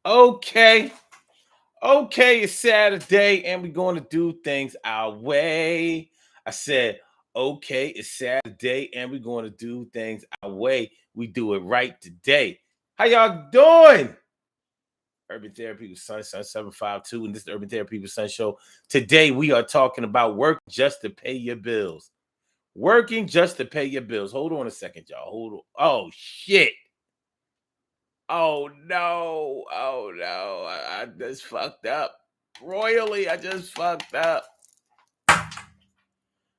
Okay. Okay, it's Saturday and we're going to do things our way. I said, okay, it's Saturday and we're going to do things our way. We do it right today. How y'all doing? Urban Therapy with Sun 752, and this is the Urban Therapy with Sun show. Today we are talking about work just to pay your bills. Working just to pay your bills. Hold on a second, y'all. Hold on. Oh shit. Oh no. Oh no. I just fucked up. Royally, I just fucked up.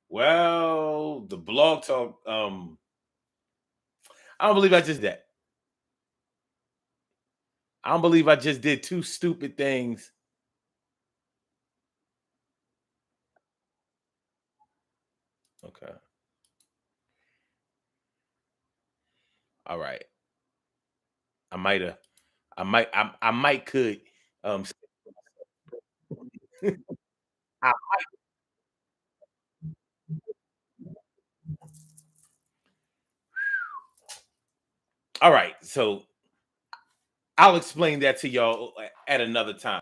Well, the blog talk, I don't believe I just did that. I don't believe I just did two stupid things. Okay. All right. I might have I might could um I- all right. So I'll explain that to y'all at another time.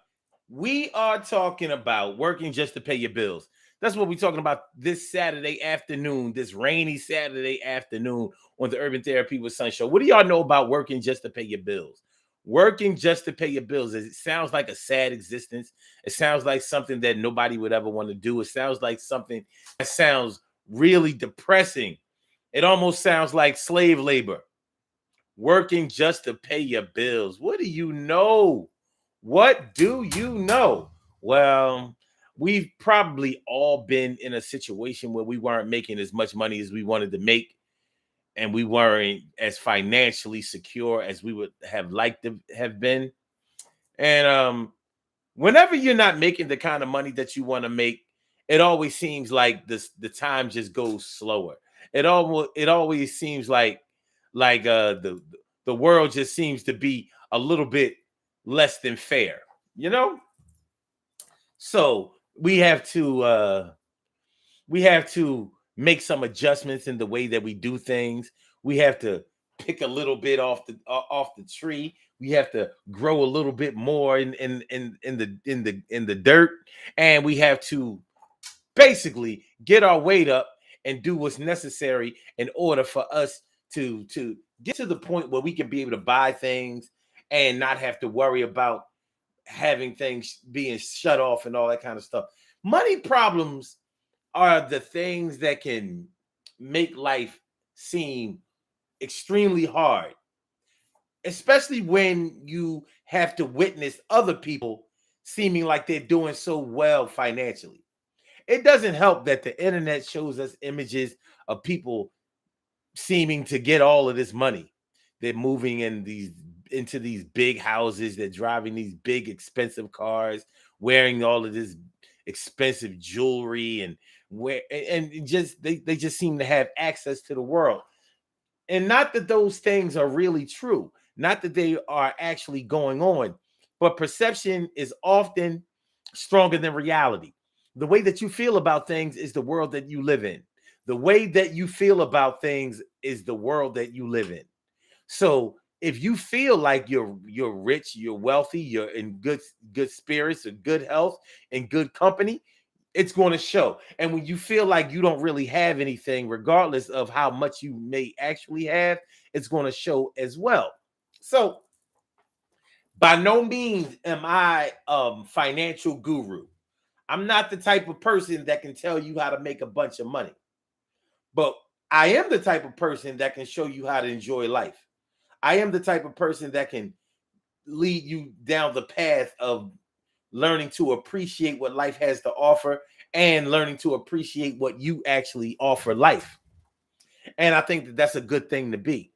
We are talking about working just to pay your bills. That's what we're talking about this Saturday afternoon, this rainy Saturday afternoon on the Urban Therapy with Sun show. What do y'all know about working just to pay your bills? Working just to pay your bills. It sounds like a sad existence. It sounds like something that nobody would ever want to do. It sounds like something that sounds really depressing. It almost sounds like slave labor, working just to pay your bills. What do you know? What do you know? Well, we've probably all been in a situation where we weren't making as much money as we wanted to make, and we weren't as financially secure as we would have liked to have been. And whenever you're not making the kind of money that you want to make, it always seems like the time just goes slower. It always seems like the world just seems to be a little bit less than fair, you know? So we have to make some adjustments in the way that we do things. We have to pick a little bit off the tree. We have to grow a little bit more in the dirt, and we have to basically get our weight up and do what's necessary in order for us to get to the point where we can be able to buy things and not have to worry about having things being shut off and all that kind of stuff. Money problems are the things that can make life seem extremely hard, especially when you have to witness other people seeming like they're doing so well financially. It doesn't help that the internet shows us images of people seeming to get all of this money. They're moving into these big houses, they're driving these big expensive cars, wearing all of this expensive jewelry and just they just seem to have access to the world. And not that those things are really true, not that they are actually going on, but perception is often stronger than reality. The way that you feel about things is the world that you live in. The way that you feel about things is the world that you live in. So if you feel like you're rich, you're wealthy, you're in good spirits, or good health, and good company, it's going to show. And when you feel like you don't really have anything, regardless of how much you may actually have, it's going to show as well. So by no means am I financial guru. I'm not the type of person that can tell you how to make a bunch of money, but I am the type of person that can show you how to enjoy life. I am the type of person that can lead you down the path of learning to appreciate what life has to offer and learning to appreciate what you actually offer life. And I think that that's a good thing to be,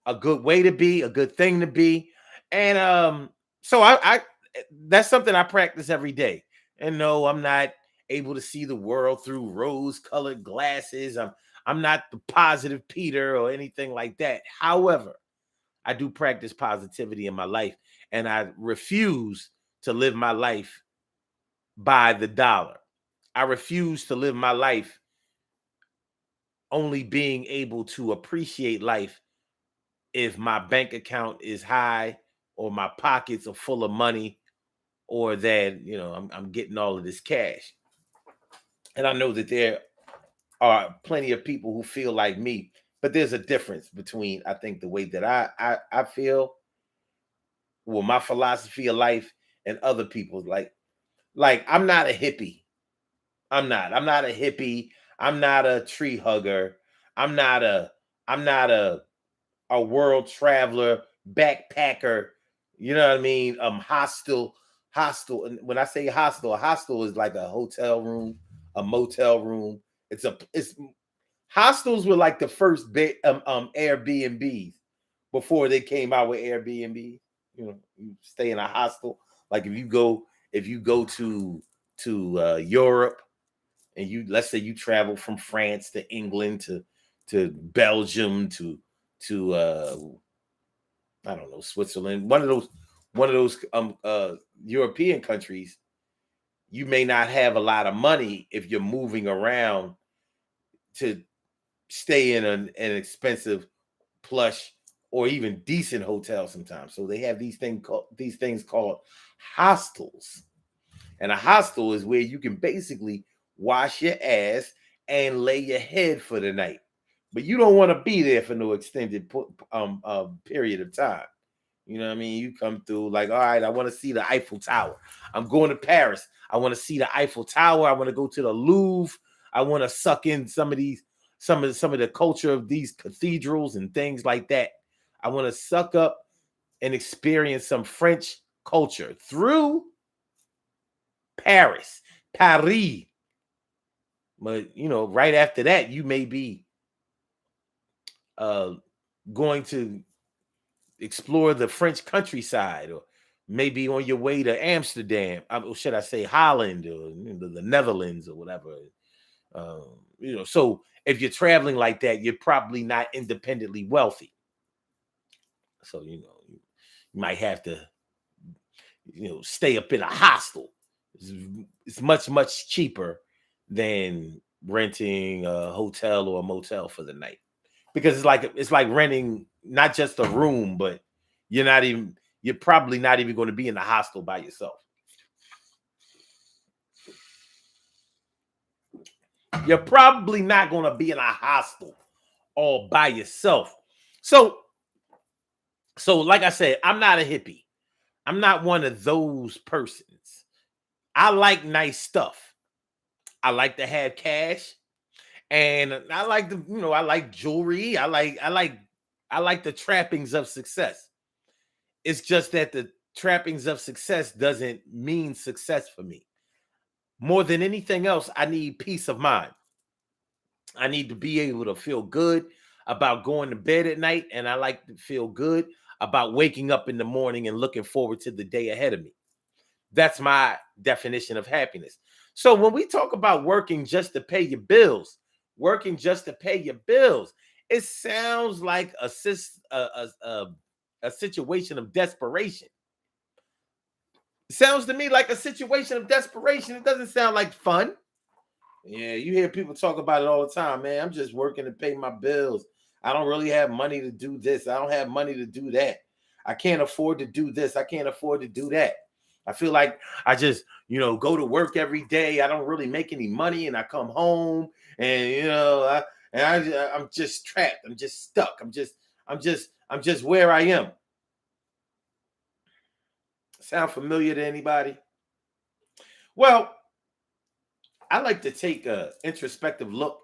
a good way to be, a good thing to be. And so I that's something I practice every day. And no, I'm not able to see the world through rose-colored glasses. I'm not the positive Peter or anything like that. However, I do practice positivity in my life, and I refuse to live my life by the dollar. I refuse to live my life only being able to appreciate life if my bank account is high or my pockets are full of money, or that I'm getting all of this cash. And I know that there are plenty of people who feel like me, but there's a difference between, I think, the way that I feel, well, my philosophy of life, and other people's. Like I'm not a hippie. I'm not a hippie. I'm not a tree hugger. I'm not a I'm not a world traveler, backpacker. You know what I mean? Hostel. And when I say hostel, a hostel is like a hotel room, a motel room. It's hostels were like the first Airbnbs before they came out with Airbnb. You stay in a hostel. Like if you go to Europe, and let's say you travel from France to England to Belgium to I don't know, Switzerland, one of those European countries. You may not have a lot of money if you're moving around to stay in an expensive, plush, or even decent hotel sometimes. So they have these things called hostels. And a hostel is where you can basically wash your ass and lay your head for the night. But you don't want to be there for no extended period of time. You know what I mean? You come through like, all right, I want to see the Eiffel Tower. I'm going to Paris. I want to see the Eiffel Tower. I want to go to the Louvre. I want to suck in some of the culture of these cathedrals and things like that. I want to suck up and experience some French culture through Paris. But right after that, you may be uh, going to explore the French countryside, or maybe on your way to Amsterdam, or should I say Holland, or the Netherlands, or whatever. So if you're traveling like that, you're probably not independently wealthy. So you might have to stay up in a hostel. It's much cheaper than renting a hotel or a motel for the night, because it's like renting not just a room, but you're probably not even going to be in the hostel by yourself. You're probably not going to be in a hostel all by yourself. So like I said, I'm not a hippie. I'm not one of those persons. I like nice stuff. I like to have cash, and I like I like jewelry. I like the trappings of success. It's just that the trappings of success doesn't mean success for me. More than anything else, I need peace of mind. I need to be able to feel good about going to bed at night, and I like to feel good about waking up in the morning and looking forward to the day ahead of me. That's my definition of happiness. So when we talk about working just to pay your bills, it sounds like a situation of desperation. It sounds to me like a situation of desperation. It doesn't sound like fun. Yeah, you hear people talk about it all the time, man. I'm just working to pay my bills. I don't really have money to do this. I don't have money to do that. I can't afford to do this. I can't afford to do that. I feel like I just, go to work every day. I don't really make any money, and I come home, and I'm just trapped. I'm just stuck. I'm just where I am. Sound familiar to anybody? Well, I like to take a introspective look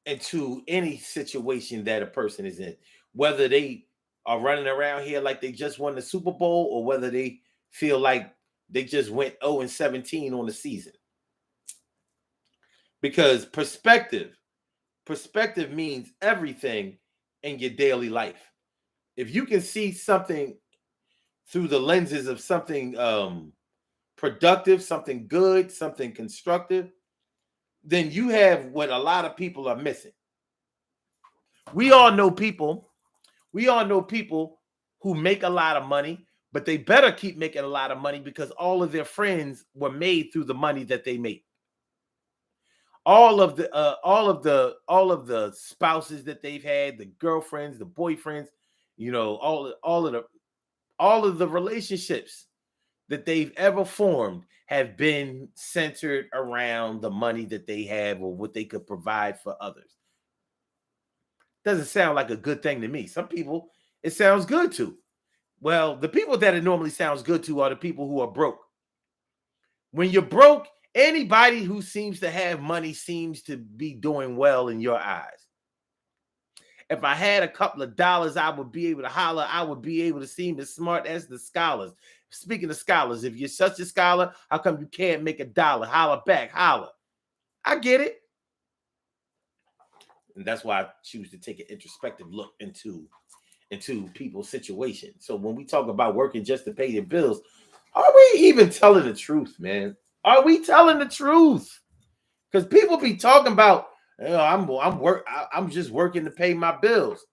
into any situation that a person is in, whether they are running around here like they just won the Super Bowl, or whether they feel like they just went 0-17 on the season. Because perspective means everything in your daily life. If you can see something through the lenses of something productive, something good, something constructive, then you have what a lot of people are missing. We all know people who make a lot of money, but they better keep making a lot of money, because all of their friends were made through the money that they make. All of the spouses that they've had, the girlfriends, the boyfriends, all of All of the relationships that they've ever formed have been centered around the money that they have or what they could provide for others. Doesn't sound like a good thing to me. Some people, it sounds good to. Well, the people that it normally sounds good to are the people who are broke. When you're broke, anybody who seems to have money seems to be doing well in your eyes. If I had a couple of dollars, I would be able to holler. I would be able to seem as smart as the scholars. Speaking of scholars, if you're such a scholar, how come you can't make a dollar? Holler back, holler. I get it. And that's why I choose to take an introspective look into people's situation. So when we talk about working just to pay your bills, are we even telling the truth, man? Are we telling the truth? Because people be talking about, I'm just working to pay my bills.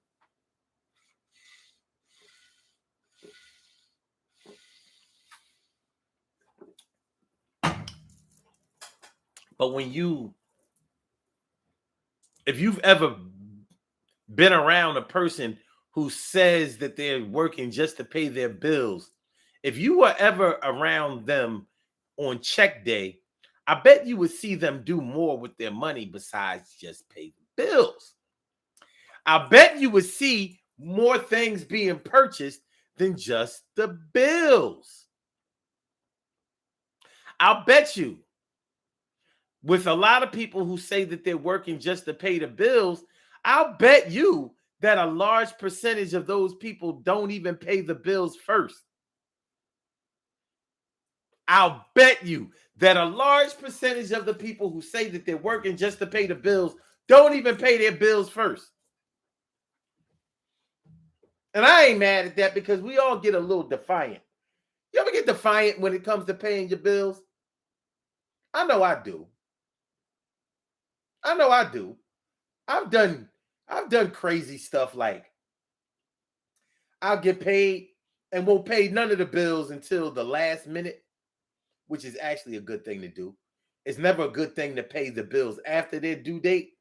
But if you've ever been around a person who says that they're working just to pay their bills, if you were ever around them on check day, I bet you would see them do more with their money besides just pay the bills. I bet you would see more things being purchased than just the bills. I'll bet you, with a lot of people who say that they're working just to pay the bills, I'll bet you that a large percentage of those people don't even pay the bills first. I'll bet you that a large percentage of the people who say that they're working just to pay the bills don't even pay their bills first. And I ain't mad at that because we all get a little defiant. You ever get defiant when it comes to paying your bills? I know I do. I know I do. I've done crazy stuff like I'll get paid and won't pay none of the bills until the last minute, which is actually a good thing to do. It's never a good thing to pay the bills after their due date,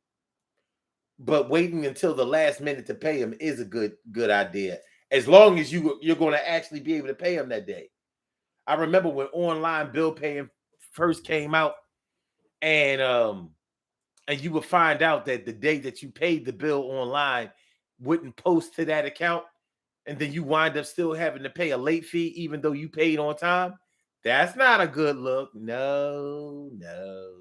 but waiting until the last minute to pay them is a good idea. As long as you're going to actually be able to pay them that day. I remember when online bill paying first came out, and you would find out that the day that you paid the bill online wouldn't post to that account, and then you wind up still having to pay a late fee even though you paid on time. That's not a good look. No, no.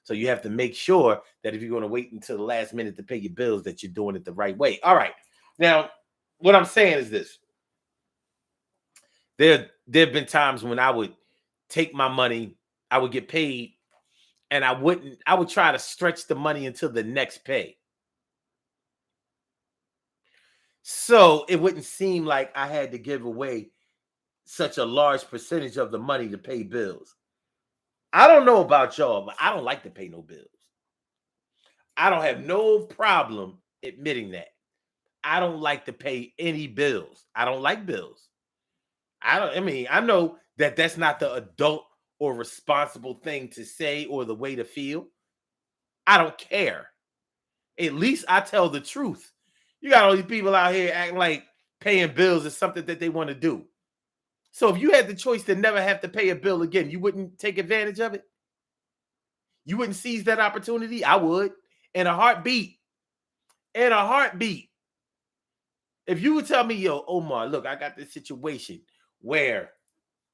So you have to make sure that if you're going to wait until the last minute to pay your bills, that you're doing it the right way. All right. Now, what I'm saying is this. There have been times when I would take my money, I would get paid, and I would try to stretch the money until the next pay. So it wouldn't seem like I had to give away such a large percentage of the money to pay bills. I don't know about y'all, but I don't like to pay no bills. I don't have no problem admitting that. I don't like to pay any bills. I don't like bills. I know that that's not the adult or responsible thing to say or the way to feel. I don't care. At least I tell the truth. You got all these people out here acting like paying bills is something that they want to do. So if you had the choice to never have to pay a bill again, you wouldn't take advantage of it? You wouldn't seize that opportunity? I would. In a heartbeat. In a heartbeat. If you would tell me, yo, Omar, look, I got this situation where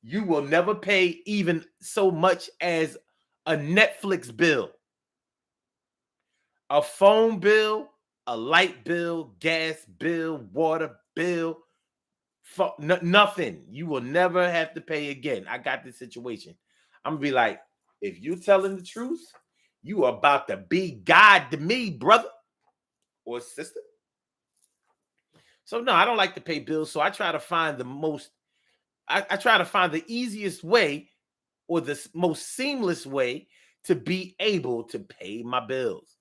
you will never pay even so much as a Netflix bill, a phone bill, a light bill, gas bill, water bill, nothing. You will never have to pay again. I got this situation. I'm gonna be like, if you're telling the truth, you are about to be God to me, brother or sister. So no, I don't like to pay bills. So I try to find I try to find the easiest way or the most seamless way to be able to pay my bills.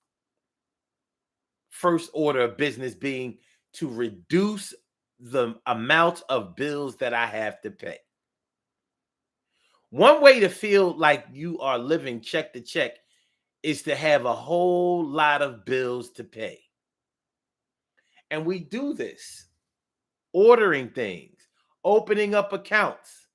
First order of business being to reduce the amount of bills that I have to pay. One way to feel like you are living check to check is to have a whole lot of bills to pay. And we do this ordering things, opening up accounts.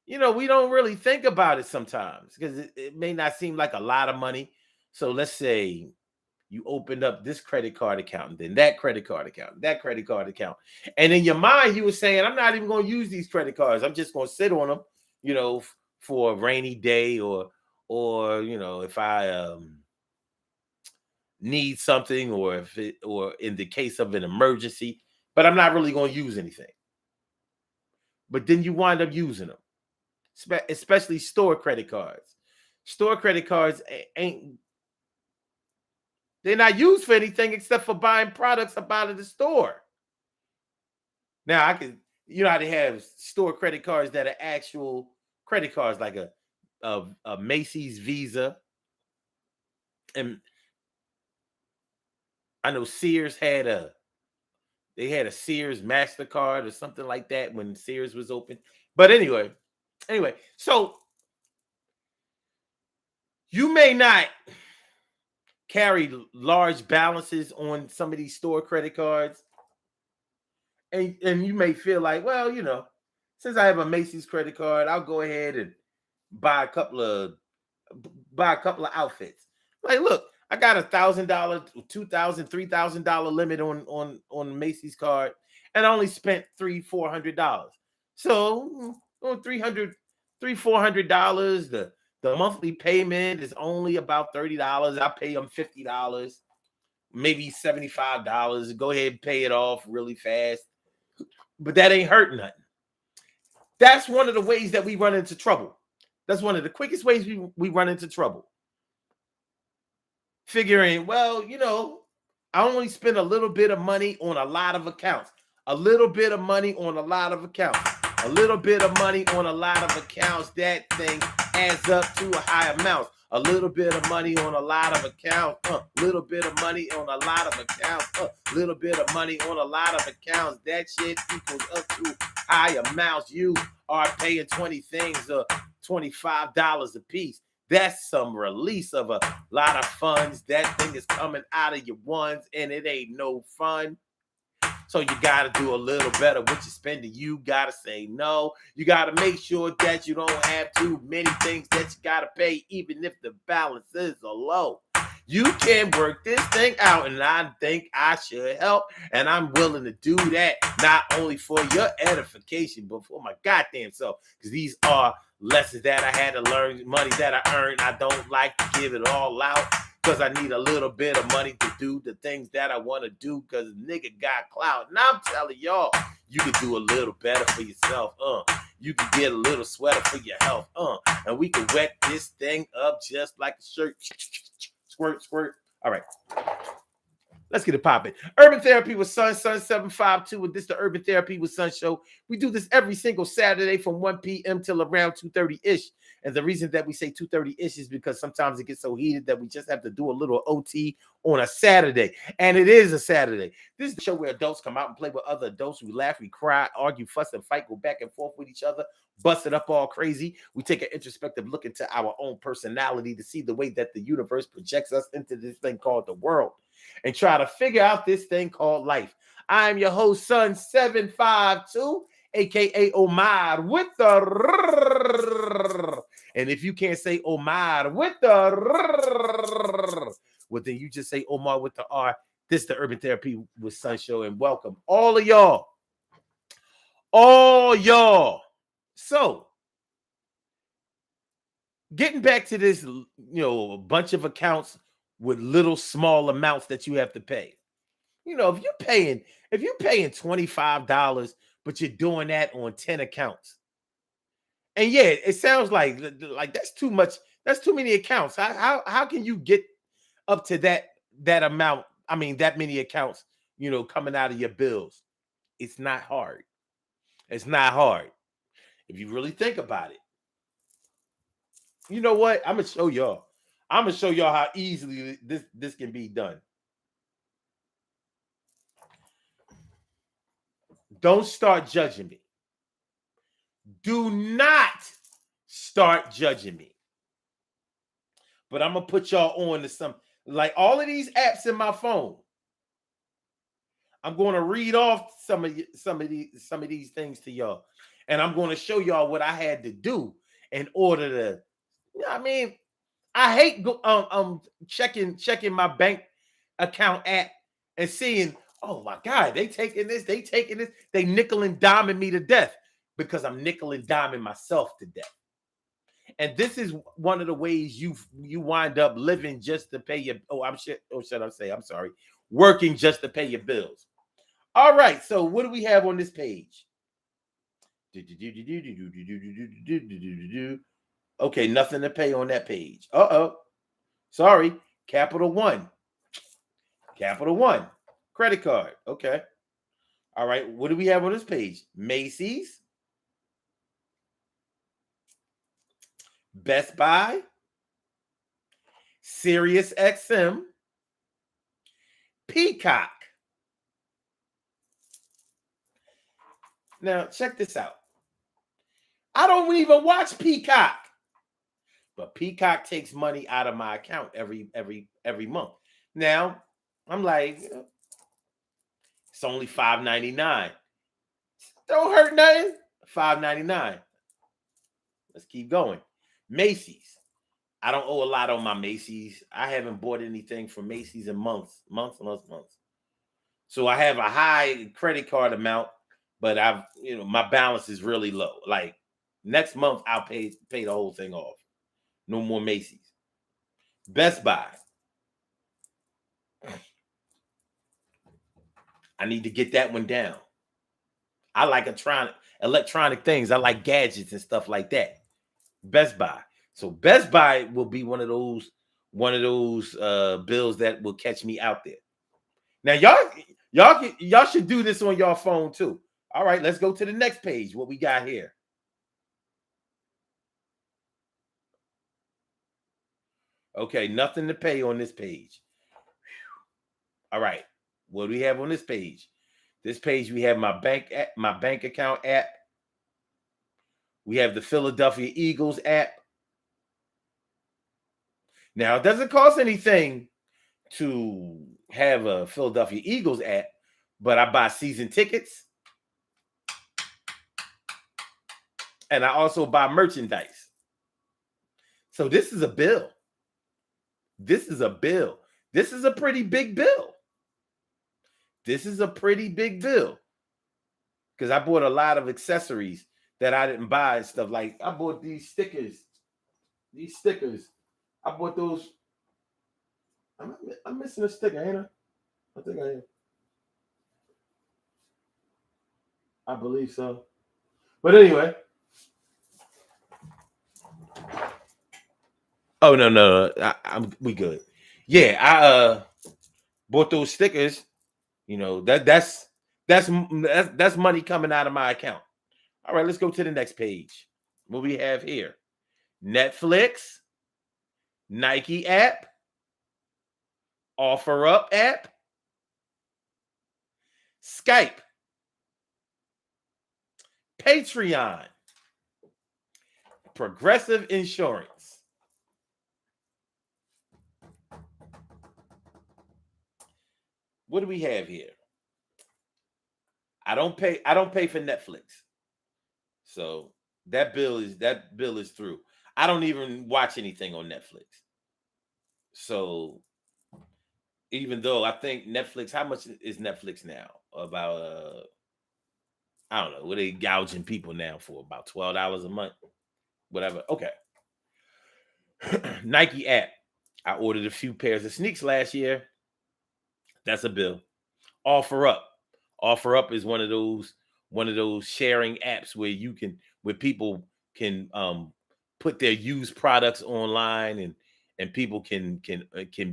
We don't really think about it sometimes because it may not seem like a lot of money. So let's say you opened up this credit card account and then that credit card account, that credit card account. And in your mind, you were saying, I'm not even going to use these credit cards. I'm just going to sit on them, for a rainy day or if I need something or in the case of an emergency, but I'm not really going to use anything. But then you wind up using them, especially store credit cards. Store credit cards they're not used for anything except for buying products up out of the store. Now I can, how they have store credit cards that are actual credit cards, like a Macy's Visa, and I know Sears had a Sears MasterCard or something like that when Sears was open. But anyway, so you may not carry large balances on some of these store credit cards. And you may feel like, well, since I have a Macy's credit card, I'll go ahead and buy a couple of outfits. Like, look, I got $1,000, $2,000, $3,000 limit on Macy's card, and I only spent $300-$400. So on $400, the monthly payment is only about $30. I pay them $50, maybe $75. Go ahead and pay it off really fast. But that ain't hurting nothing. That's one of the ways that we run into trouble. That's one of the quickest ways we run into trouble. Figuring, well, I only spend a little bit of money on a lot of accounts. A little bit of money on a lot of accounts. A little bit of money on a lot of accounts. That thing adds up to a high amount. A little bit of money on a lot of accounts. Little bit of money on a lot of accounts. Little bit of money on a lot of accounts. That shit equals up to high amounts. You are paying 20 things, $25 a piece. That's some release of a lot of funds. That thing is coming out of your ones, and it ain't no fun. So you got to do a little better with your spending. You got to say no. You got to make sure that you don't have too many things that you got to pay, even if the balances are low. You can work this thing out, and I think I should help, and I'm willing to do that, not only for your edification, but for my goddamn self, because these are lessons that I had to learn, money that I earned. I don't like to give it all out, because I need a little bit of money to do the things that I want to do, because nigga got clout. And I'm telling y'all, you can do a little better for yourself. You can get a little sweater for your health. And we can wet this thing up just like a shirt. Squirt, squirt. All right. Let's get it popping. Urban Therapy with Sun 752. And this is the Urban Therapy with Sun show. We do this every single Saturday from 1 p.m. till around 2:30-ish. And the reason that we say 2:30-ish is because sometimes it gets so heated that we just have to do a little OT on a Saturday. And it is a Saturday. This is the show where adults come out and play with other adults. We laugh, we cry, argue, fuss, and fight, go back and forth with each other, bust it up all crazy. We take an introspective look into our own personality to see the way that the universe projects us into this thing called the world, and try to figure out this thing called life. I am your host, Sun 752, aka Omar with the. And if you can't say Omar with the, well, then you just say Omar with the R. This is the Urban Therapy with Sun show, and welcome all of y'all. All y'all. So, getting back to this, a bunch of accounts with little small amounts that you have to pay. If you're paying $25, but you're doing that on 10 accounts. And yeah, it sounds like that's too much. That's too many accounts. How can you get up to that amount? I mean, that many accounts, coming out of your bills. It's not hard. It's not hard if you really think about it. You know what? I'm gonna show y'all. I'm gonna show y'all how easily this can be done. Don't start judging me. Do not start judging me. But I'm gonna put y'all on to some, like all of these apps in my phone. I'm going to read off some of these things to y'all, and I'm going to show y'all what I had to do in order to. I mean, I hate checking my bank account app and seeing, oh my God, they taking this, they nickel and diming me to death because I'm nickel and diming myself to death. And this is one of the ways you wind up living just to pay your I'm sorry, working just to pay your bills. All right, so what do we have on this page? Okay, nothing to pay on that page. Sorry, Capital One. Credit card. Okay. All right, what do we have on this page? Macy's, Best Buy, Sirius XM, Peacock. Now, check this out. I don't even watch Peacock. But Peacock takes money out of my account every month. Now, I'm like, it's only $5.99. Don't hurt nothing. $5.99. Let's keep going. Macy's. I don't owe a lot on my Macy's. I haven't bought anything from Macy's in months. So I have a high credit card amount, but my balance is really low. Like next month, I'll pay the whole thing off. No more Macy's. Best Buy. I need to get that one down. I like electronic things. I like gadgets and stuff like that. Best Buy. So Best Buy will be one of those bills that will catch me out there. Now y'all should do this on your phone too. All right, let's go to the next page. What we got here? Okay, nothing to pay on this page. All right, what do we have on this page? This page we have my bank account app. We have the Philadelphia Eagles app. Now, it doesn't cost anything to have a Philadelphia Eagles app, but I buy season tickets and I also buy merchandise. So this is a bill. This is a pretty big bill. Because I bought a lot of accessories that I didn't buy and stuff. Like I bought these stickers. I bought those. I'm missing a sticker, ain't I? I think I am. I believe so. But anyway. Oh no. We good. Yeah, I bought those stickers. You know, that's money coming out of my account. All right, let's go to the next page. What we have here? Netflix, Nike app, OfferUp app, Skype, Patreon, Progressive Insurance. What do we have here? I don't pay for Netflix. So that bill is through. I don't even watch anything on Netflix. So even though I think Netflix, how much is Netflix now? About I don't know, what are they gouging people now for? About $12 a month, whatever. Okay. Nike app. I ordered a few pairs of sneaks last year. That's a bill. OfferUp. OfferUp is one of those sharing apps where people can put their used products online and people can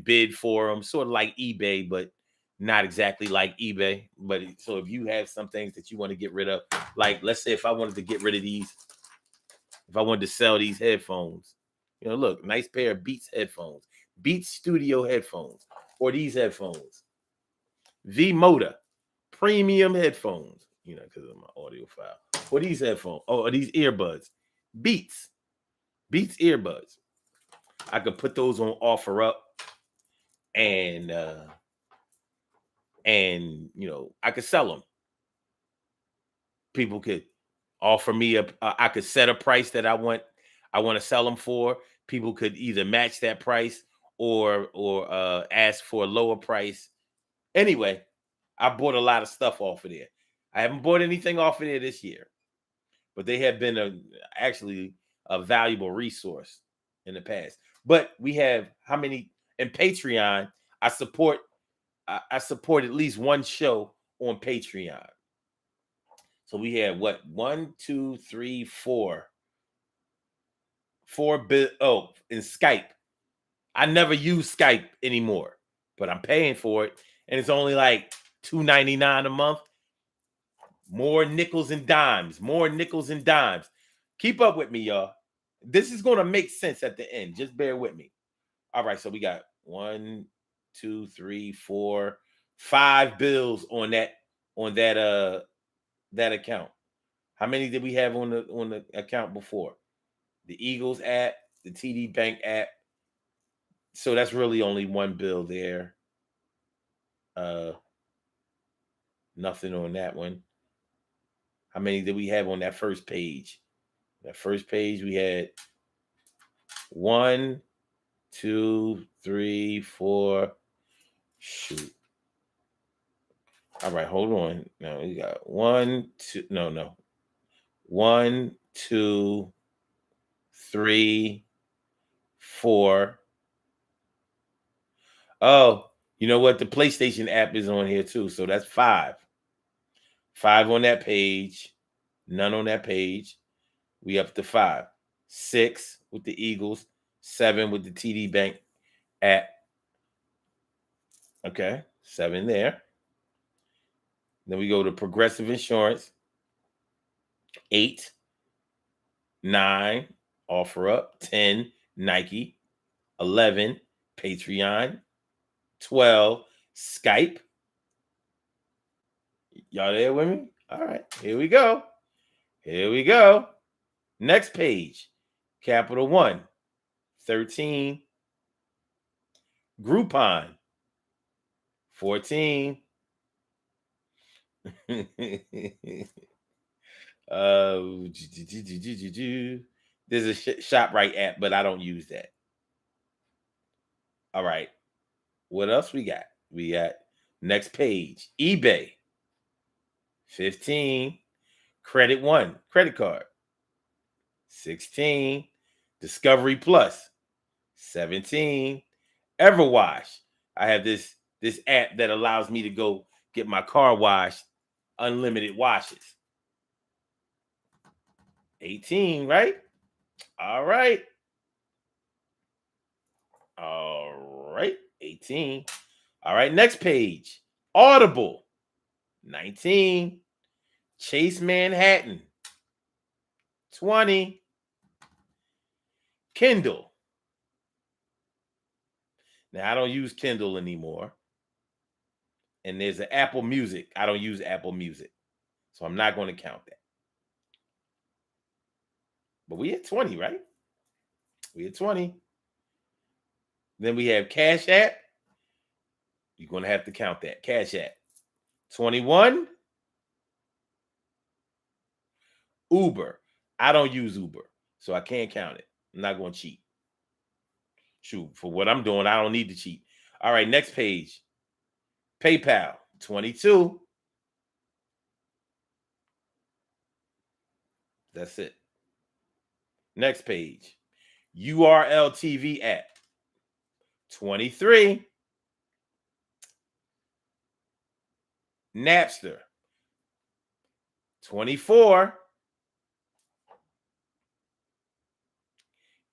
bid for them, sort of like eBay, but not exactly like eBay. But so if you have some things that you want to get rid of, like let's say if I wanted to get rid of these, if I wanted to sell these headphones, look, nice pair of Beats headphones, Beats Studio headphones, or these headphones, V-Motor premium headphones, because of my audio file. Or these headphones, or these earbuds, Beats earbuds. I could put those on OfferUp, and and I could sell them. People could offer me I could set a price that I want to sell them for. People could either match that price or ask for a lower price. Anyway, I bought a lot of stuff off of there. I haven't bought anything off of there this year, but they have been actually a valuable resource in the past. But we have how many in Patreon? I support at least one show on Patreon. So we had what? One, two, three, four. In Skype. I never use Skype anymore, but I'm paying for it. And it's only like $2.99 a month. More nickels and dimes. More nickels and dimes. Keep up with me, y'all. This is gonna make sense at the end. Just bear with me. All right, so we got 1, 2, 3, 4, 5 bills on that account. How many did we have on the account before? The Eagles app, the TD Bank app. So that's really only one bill there. Nothing on that one. How many did we have on that first page? That first page we had 1, 2, 3, 4. Shoot. All right, hold on. Now we got 1, 2. No. 1, 2, 3, 4. Oh, you know what? The PlayStation app is on here too. So that's 5. 5 on that page. None on that page. We up to 5. 6 with the Eagles. 7 with the TD Bank app. Okay. 7 there. Then we go to Progressive Insurance. 8. 9. Offer Up. 10. Nike. 11. Patreon. 12. Skype. Y'all there with me? All right. Here we go. Here we go. Next page. Capital One. 13. Groupon. 14. There's a ShopRite app, but I don't use that. All right. What else we got? We got next page. eBay. 15. Credit One. Credit card. 16. Discovery Plus. 17. Everwash. I have this app that allows me to go get my car washed, unlimited washes. 18, right? All right. All right. 18. All right. Next page. Audible. 19. Chase Manhattan. 20. Kindle. Now, I don't use Kindle anymore. And there's an Apple Music. I don't use Apple Music. So I'm not going to count that. But we at 20, right? We at 20. Then we have Cash App. You're going to have to count that. Cash App. 21. Uber. I don't use Uber, so I can't count it. I'm not going to cheat. Shoot, for what I'm doing, I don't need to cheat. All right, next page. PayPal. 22. That's it. Next page. URL TV app. 23. Napster. 24.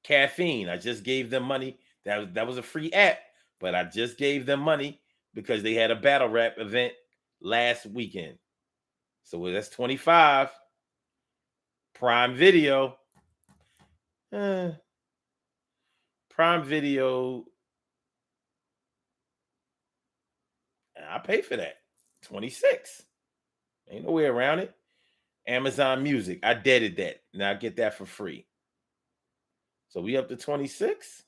Caffeine. I just gave them money. That was a free app, but I just gave them money because they had a battle rap event last weekend. So that's 25. Prime Video. Prime Video. I pay for that. 26. Ain't no way around it. Amazon Music. I deaded that. Now I get that for free. So we up to 26.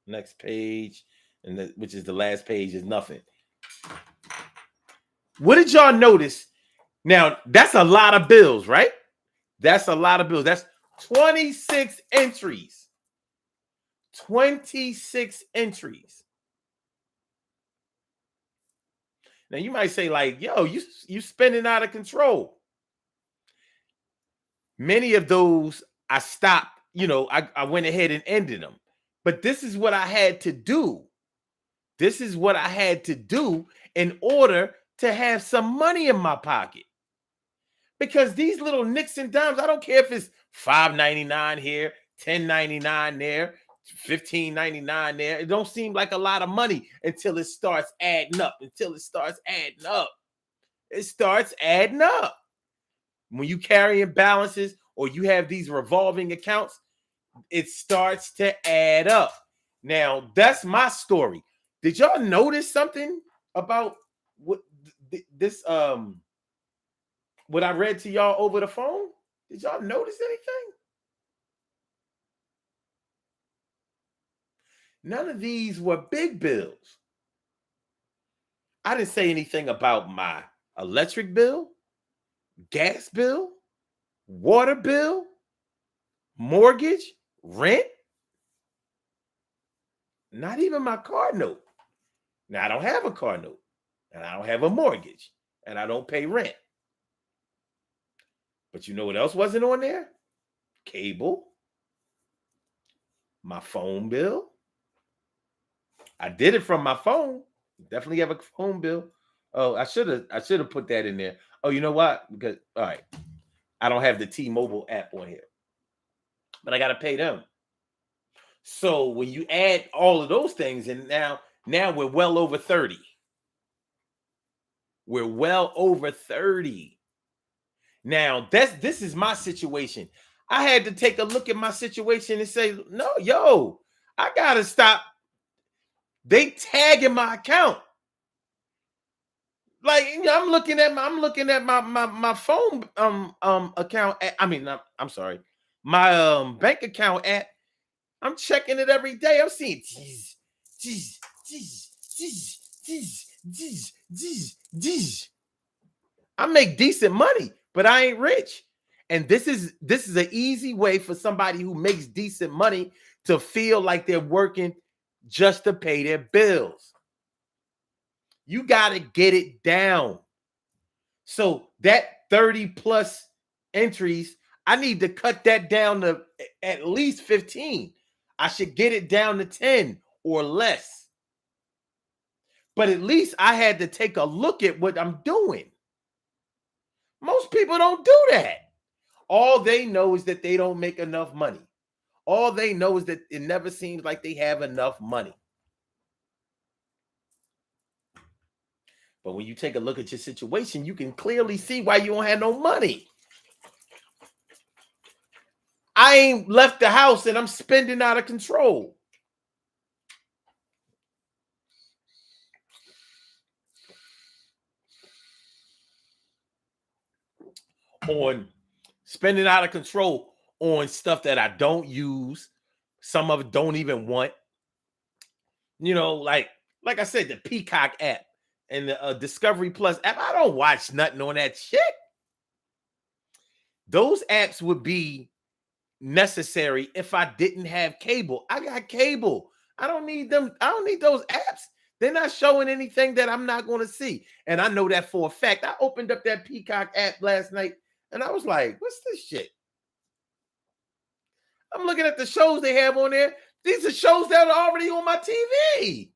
Next page, which is the last page, is nothing. What did y'all notice? Now, that's a lot of bills, right? That's a lot of bills. That's 26 entries. 26 entries. Now you might say, like, yo, you spending out of control. Many of those I stopped, I went ahead and ended them. But this is what I had to do. This is what I had to do in order to have some money in my pocket. Because these little nicks and dimes, I don't care if it's $5.99 here, $10.99 there, $15.99 there. It don't seem like a lot of money until it starts adding up. Until it starts adding up. It starts adding up. When you carrying balances or you have these revolving accounts, it starts to add up. Now, that's my story. Did y'all notice something about what this what I read to y'all over the phone? Did y'all notice anything? None of these were big bills. I didn't say anything about my electric bill, gas bill, water bill, mortgage, rent, not even my car note. Now, I don't have a car note, and I don't have a mortgage, and I don't pay rent. But you know what else wasn't on there? Cable, my phone bill. I did it from my phone. Definitely have a phone bill. Oh, I should have put that in there. Oh, you know what? Because all right, I don't have the T-Mobile app on here, but I got to pay them. So when you add all of those things, and now we're well over 30. We're well over 30. Now, this is my situation. I had to take a look at my situation and say, no, yo, I gotta stop. They tagging my account. Like, I'm looking at my phone account. I'm sorry, my bank account app. I'm checking it every day. I'm seeing I make decent money, but I ain't rich. And this is an easy way for somebody who makes decent money to feel like they're working just to pay their bills. You got to get it down. So that 30 plus entries, I need to cut that down to at least 15. I should get it down to 10 or less. But at least I had to take a look at what I'm doing. Most people don't do that. All they know is that they don't make enough money. All they know is that it never seems like they have enough money. But when you take a look at your situation, you can clearly see why you don't have no money. I ain't left the house and I'm spending out of control. On spending out of control on stuff that I don't use. Some of it don't even want. Like I said, the Peacock app and the Discovery Plus app. I don't watch nothing on that shit. Those apps would be necessary if I didn't have cable. I got cable. I don't need them. I don't need those apps. They're not showing anything that I'm not going to see. And I know that for a fact. I opened up that Peacock app last night and I was like, what's this shit? I'm looking at the shows they have on there. These are shows that are already on my TV.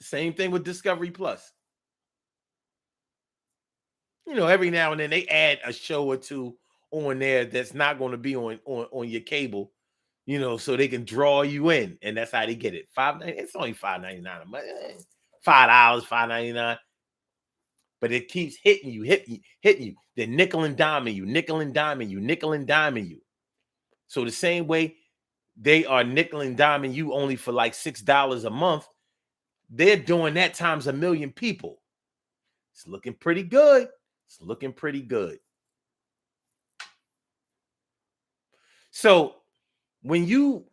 Same thing with Discovery Plus. Every now and then they add a show or two on there that's not going to be on your cable, so they can draw you in, and that's how they get it. It's only $5.99 a month, $5, $5.99, but it keeps hitting you. They're nickel and diming you, nickel and diming you, nickel and diming you. So the same way they are nickel and diming you only for like $6 a month, they're doing that times a million people. It's looking pretty good. It's looking pretty good. So when you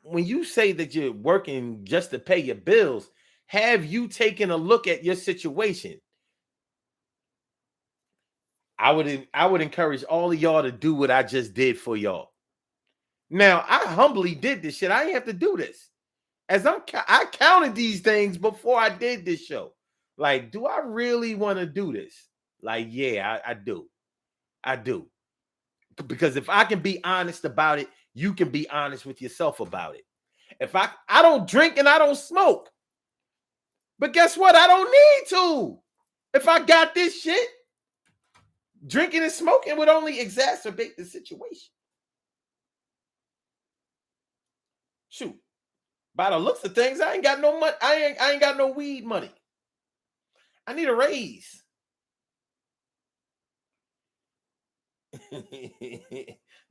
say that you're working just to pay your bills, have you taken a look at your situation? I would encourage all of y'all to do what I just did for y'all. Now, I humbly did this shit. I didn't have to do this. I counted these things before I did this show. Like, do I really want to do this? Like, yeah, I do. I do. Because if I can be honest about it, you can be honest with yourself about it. If I don't drink and I don't smoke. But guess what? I don't need to. If I got this shit, drinking and smoking would only exacerbate the situation. Shoot. By the looks of things, I ain't got no money. I ain't got no weed money. I need a raise.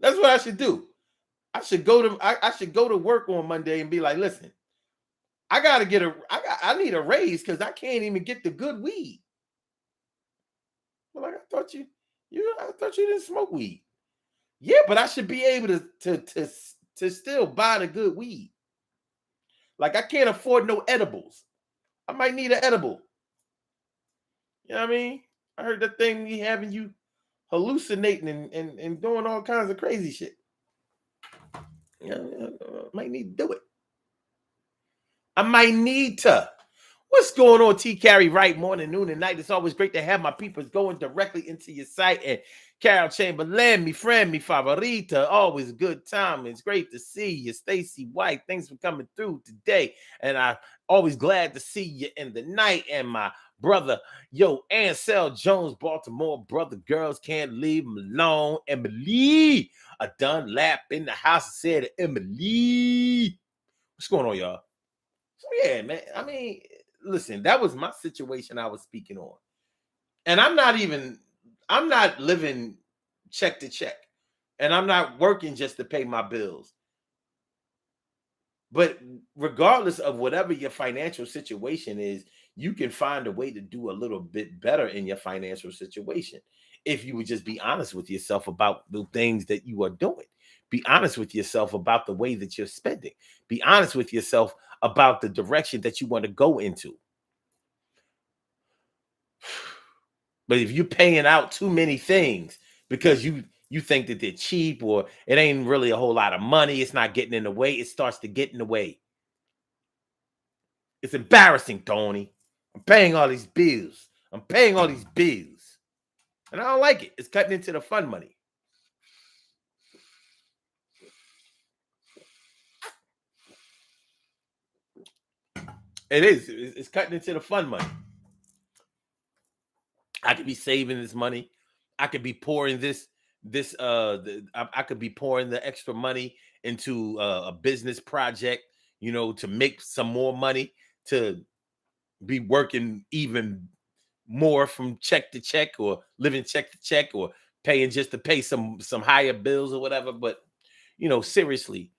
That's what I should do. I should go to work on Monday and be like, listen, I need a raise because I can't even get the good weed. Like, I thought you didn't smoke weed. Yeah, but I should be able to still buy the good weed. Like, I can't afford no edibles. I might need an edible. You know what I mean? I heard that thing be having you hallucinating and doing all kinds of crazy shit. You know, I might need to do it. I might need to. What's going on, T. Carey? Right, morning, noon, and night. It's always great to have my peoples going directly into your site. And Carol Chamberlain, me friend, me favorita. Always a good time. It's great to see you, Stacy White. Thanks for coming through today. And I'm always glad to see you in the night. And my brother, Ansel Jones, Baltimore brother, girls can't leave him alone. Emily, a Dunlap in the house. Said Emily. What's going on, y'all? So yeah, man. I mean, listen, that was my situation I was speaking on. And I'm not living check to check. And I'm not working just to pay my bills. But regardless of whatever your financial situation is, you can find a way to do a little bit better in your financial situation. If you would just be honest with yourself about the things that you are doing. Be honest with yourself about the way that you're spending. Be honest with yourself about the direction that you want to go into. But if you're paying out too many things because you think that they're cheap or it ain't really a whole lot of money, it's not getting in the way, it starts to get in the way. It's embarrassing, Tony. I'm paying all these bills. And I don't like it. It's cutting into the fun money. It is. It's cutting into the fun money. I could be saving this money. I could be pouring I could be pouring the extra money into a business project, to make some more money, to be working even more from check to check or living check to check or paying just to pay some higher bills or whatever. But seriously,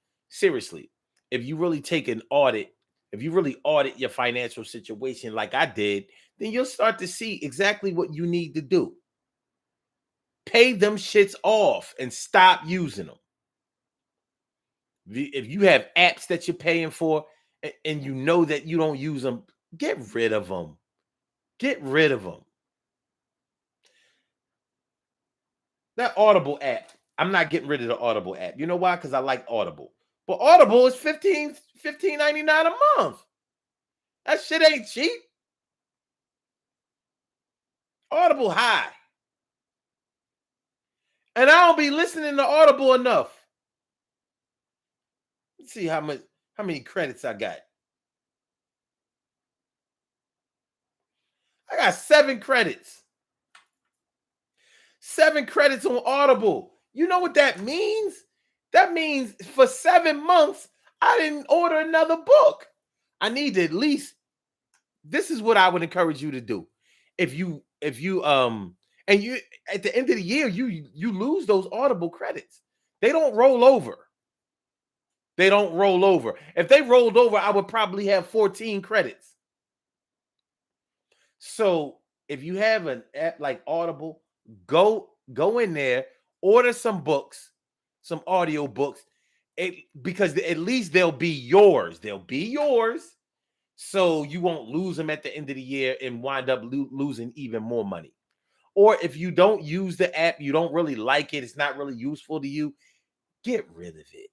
if you really take an audit, if you really audit your financial situation like I did, then you'll start to see exactly what you need to do. Pay them shits off and stop using them. If you have apps that you're paying for and you know that you don't use them, get rid of them. Get rid of them. That Audible app, I'm not getting rid of the Audible app. You know why? Because I like Audible. But Audible is $15.99 a month. That shit ain't cheap. Audible high. And I don't be listening to Audible enough. Let's see how many credits I got. I got 7 credits. 7 credits on Audible. You know what that means? That means for 7 months, I didn't order another book. I need to at least, this is what I would encourage you to do. If you and you at the end of the year, you lose those Audible credits. They don't roll over. They don't roll over. If they rolled over, I would probably have 14 credits. So if you have an app like Audible, go in there, order some books, some audio books, because at least they'll be yours. They'll be yours, so you won't lose them at the end of the year and wind up losing even more money. Or if you don't use the app, you don't really like it, it's not really useful to you, get rid of it.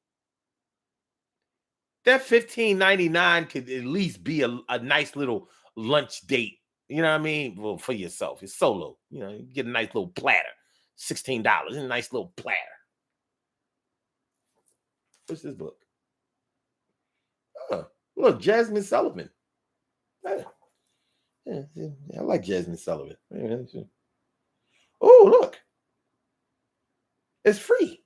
That $15.99 could at least be a nice little lunch date. You know what I mean? Well, for yourself. It's solo. You get a nice little platter. $16. A nice little platter. What's this book? Oh, look, Jasmine Sullivan. Yeah, I like Jasmine Sullivan. Oh, look. It's free.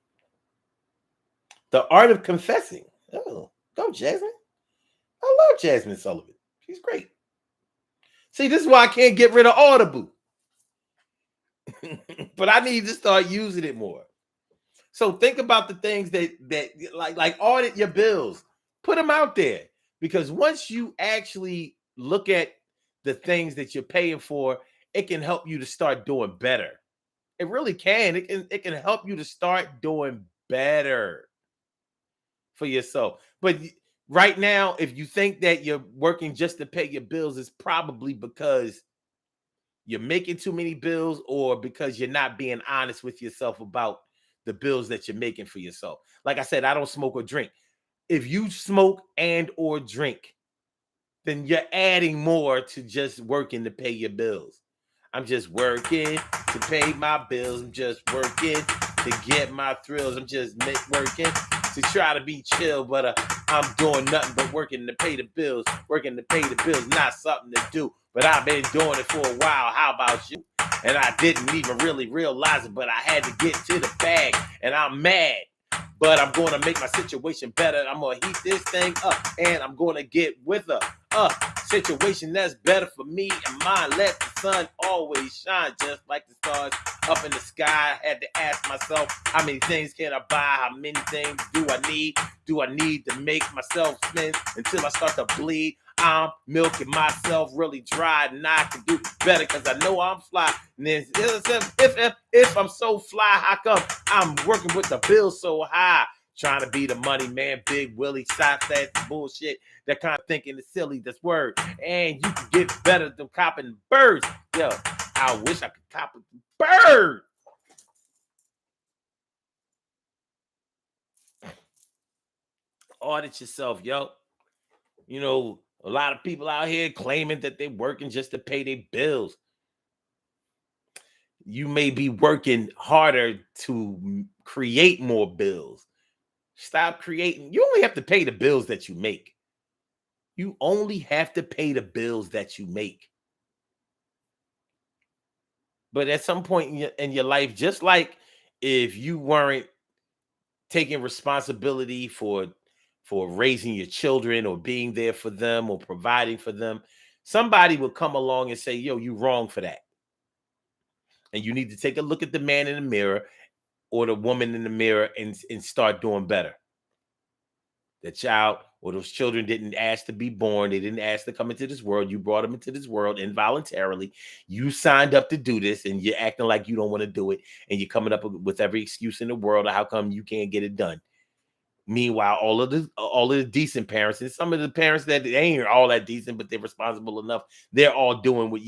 The Art of Confessing. Oh, go, Jasmine. I love Jasmine Sullivan. She's great. See, this is why I can't get rid of Audible. But I need to start using it more. So think about the things that like audit your bills. Put them out there. Because once you actually look at the things that you're paying for, it can help you to start doing better. It really can. It can help you to start doing better for yourself. But right now, if you think that you're working just to pay your bills, it's probably because you're making too many bills or because you're not being honest with yourself about the bills that you're making for yourself. Like I said, I don't smoke or drink. If you smoke and or drink, then you're adding more to just working to pay your bills. I'm just working to pay my bills. I'm just working to get my thrills. I'm just working to try to be chill, but I'm doing nothing but working to pay the bills. Working to pay the bills, not something to do, but I've been doing it for a while. How about you? And I didn't even really realize it, but I had to get to the bag, and I'm mad. But I'm going to make my situation better. I'm going to heat this thing up, and I'm going to get with a situation that's better for me and mine. Let the sun always shine just like the stars up in the sky. I had to ask myself, how many things can I buy? How many things do I need? Do I need to make myself spend until I start to bleed? I'm milking myself really dry, and I can do better because I know I'm fly. And then if I'm so fly, how come I'm working with the bill so high? Trying to be the money man, Big Willie, side that bullshit. That kind of thinking is silly, this word. And you can get better than copping birds. Yo, I wish I could cop a bird. Audit yourself, yo. A lot of people out here claiming that they're working just to pay their bills. You may be working harder to create more bills. Stop creating. You only have to pay the bills that you make. You only have to pay the bills that you make. But at some point in your life, just like if you weren't taking responsibility for raising your children or being there for them or providing for them, somebody will come along and say, yo, you wrong for that. And you need to take a look at the man in the mirror or the woman in the mirror and start doing better. The child or those children didn't ask to be born. They didn't ask to come into this world. You brought them into this world involuntarily. You signed up to do this, and you're acting like you don't want to do it. And you're coming up with every excuse in the world of how come you can't get it done. Meanwhile, all of the decent parents and some of the parents that they ain't all that decent, but they're responsible enough. They're all doing what